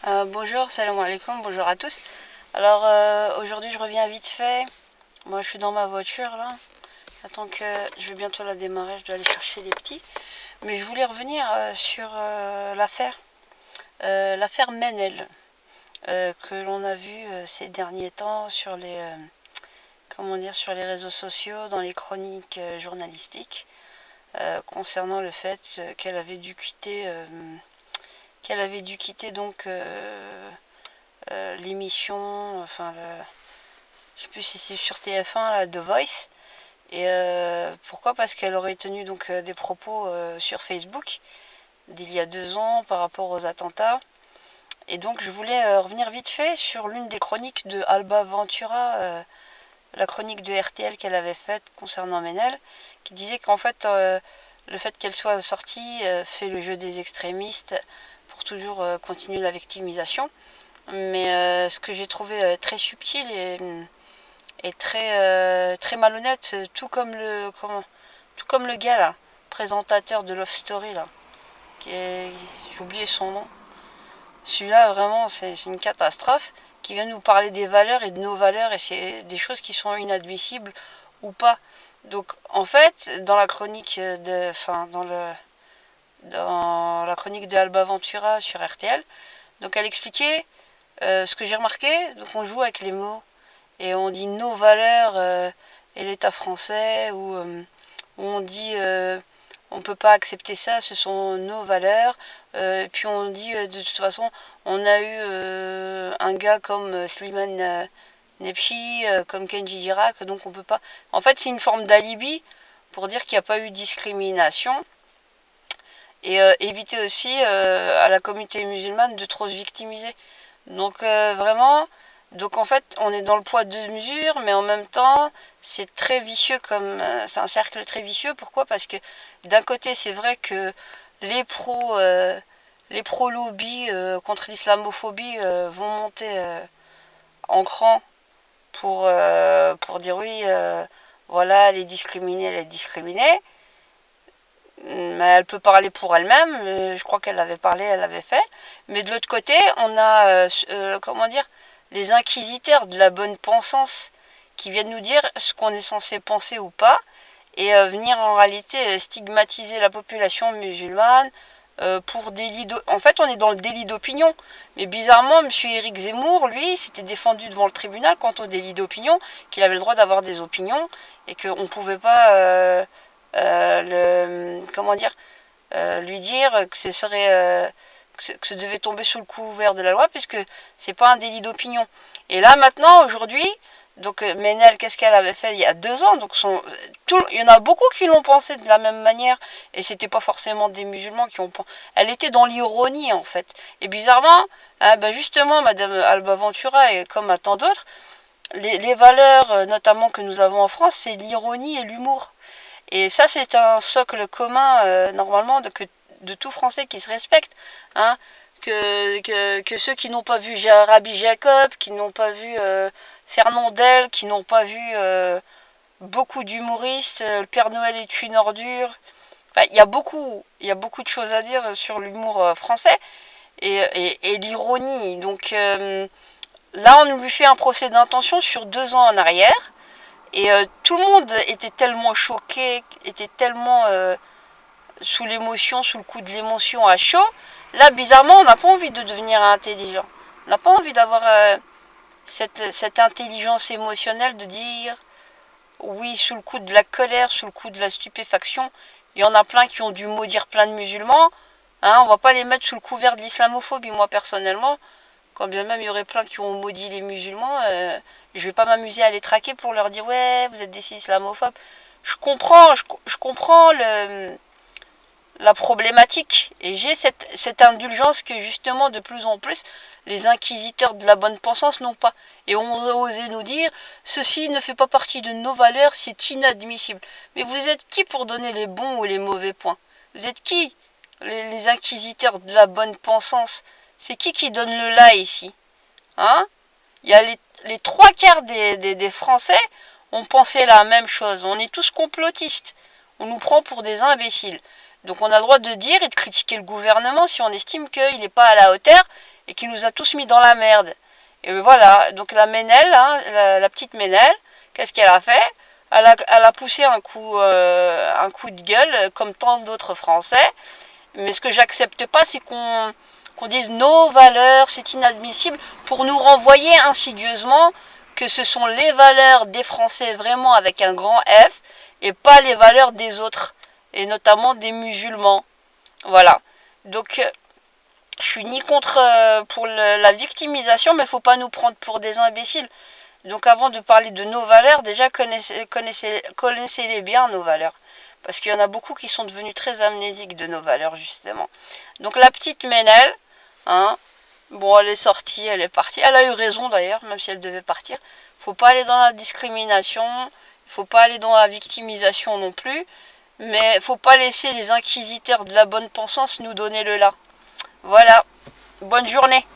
Bonjour, salam alaikum, bonjour à tous. Alors aujourd'hui je reviens vite fait. Moi je suis dans ma voiture là. J'attends que je vais bientôt la démarrer, je dois aller chercher les petits. Mais je voulais revenir sur l'affaire Menel que l'on a vu ces derniers temps sur sur les réseaux sociaux, dans les chroniques journalistiques, concernant le fait qu'elle avait dû quitter donc l'émission, je sais plus si c'est sur TF1, là, The Voice. Et pourquoi? Parce qu'elle aurait tenu donc des propos sur Facebook d'il y a 2 ans par rapport aux attentats. Et donc je voulais revenir vite fait sur l'une des chroniques de Alba Ventura, la chronique de RTL qu'elle avait faite concernant Menel, qui disait qu'en fait le fait qu'elle soit sortie fait le jeu des extrémistes pour toujours continuer la victimisation. Mais ce que j'ai trouvé très subtil et très malhonnête, tout comme le gars là, présentateur de Love Story là, j'ai oublié son nom. Celui-là vraiment c'est une catastrophe qui vient nous parler des valeurs et de nos valeurs et c'est des choses qui sont inadmissibles ou pas. Donc en fait dans la chronique dans la chronique de Alba Ventura sur RTL, donc elle expliquait ce que j'ai remarqué. Donc on joue avec les mots et on dit nos valeurs et l'État français, ou on dit on peut pas accepter ça, ce sont nos valeurs. Et puis on dit de toute façon, on a eu un gars comme Slimane Nepchi, comme Kenji Girac, donc on peut pas. En fait, c'est une forme d'alibi pour dire qu'il n'y a pas eu de discrimination et éviter aussi à la communauté musulmane de trop se victimiser. Donc vraiment, donc en fait, on est dans le poids de mesure, mais en même temps, c'est très vicieux c'est un cercle très vicieux. Pourquoi? Parce que d'un côté, c'est vrai que les pros, euh, les pro lobby contre l'islamophobie vont monter en cran pour dire oui, voilà, les discriminés. Mais elle peut parler pour elle-même. Je crois qu'elle avait parlé, elle avait fait. Mais de l'autre côté, on a, les inquisiteurs de la bonne pensance qui viennent nous dire ce qu'on est censé penser ou pas, et venir en réalité stigmatiser la population musulmane pour délit En fait, on est dans le délit d'opinion. Mais bizarrement, M. Éric Zemmour, lui, s'était défendu devant le tribunal quant au délit d'opinion, qu'il avait le droit d'avoir des opinions et qu'on ne pouvait pas lui dire que que ça devait tomber sous le couvert de la loi, puisque c'est pas un délit d'opinion. Et là maintenant, aujourd'hui, donc Menel, qu'est-ce qu'elle avait fait il y a 2 ans? Donc il y en a beaucoup qui l'ont pensé de la même manière, et c'était pas forcément des musulmans qui ont pensé. Elle était dans l'ironie en fait. Et bizarrement, justement, Madame Alba Ventura, et comme à tant d'autres, les valeurs notamment que nous avons en France, c'est l'ironie et l'humour. Et ça, c'est un socle commun, normalement, de tout Français qui se respecte. Hein, que ceux qui n'ont pas vu Rabbi Jacob, qui n'ont pas vu Fernandel, qui n'ont pas vu beaucoup d'humoristes, le Père Noël est une ordure. Enfin, il y a beaucoup de choses à dire sur l'humour français et l'ironie. Donc là, on lui fait un procès d'intention sur 2 ans en arrière. Et tout le monde était tellement choqué, était tellement sous l'émotion, sous le coup de l'émotion à chaud. Là, bizarrement, on n'a pas envie de devenir intelligent. On n'a pas envie d'avoir cette intelligence émotionnelle de dire oui, sous le coup de la colère, sous le coup de la stupéfaction. Il y en a plein qui ont dû maudire plein de musulmans. Hein, on va pas les mettre sous le couvert de l'islamophobie. Moi, personnellement, quand bien même il y aurait plein qui ont maudit les musulmans, je vais pas m'amuser à les traquer pour leur dire ouais, vous êtes des islamophobes. Je comprends la problématique et j'ai cette indulgence que justement de plus en plus les inquisiteurs de la bonne pensance n'ont pas. Et on a osé nous dire ceci ne fait pas partie de nos valeurs, c'est inadmissible. Mais vous êtes qui pour donner les bons ou les mauvais points? Vous êtes qui, les inquisiteurs de la bonne pensance? C'est qui donne le là ici? Hein? Il y a les 3 quarts des Français ont pensé la même chose. On est tous complotistes. On nous prend pour des imbéciles. Donc on a le droit de dire et de critiquer le gouvernement si on estime qu'il n'est pas à la hauteur et qui nous a tous mis dans la merde. Et voilà, donc la Ménel, hein, la petite Ménel, qu'est-ce qu'elle a fait? Elle a poussé un coup de gueule, comme tant d'autres Français. Mais ce que j'accepte pas, c'est qu'on dise nos valeurs, c'est inadmissible, pour nous renvoyer insidieusement que ce sont les valeurs des Français vraiment avec un grand F, et pas les valeurs des autres, et notamment des musulmans. Voilà. Donc, je suis ni contre pour la victimisation, mais il faut pas nous prendre pour des imbéciles. Donc avant de parler de nos valeurs, déjà connaissez-les bien, nos valeurs. Parce qu'il y en a beaucoup qui sont devenus très amnésiques de nos valeurs, justement. Donc la petite Ménel, hein, bon, elle est sortie, elle est partie. Elle a eu raison d'ailleurs, même si elle devait partir. Faut pas aller dans la discrimination, faut pas aller dans la victimisation non plus. Mais faut pas laisser les inquisiteurs de la bonne pensance nous donner le là. Voilà, bonne journée.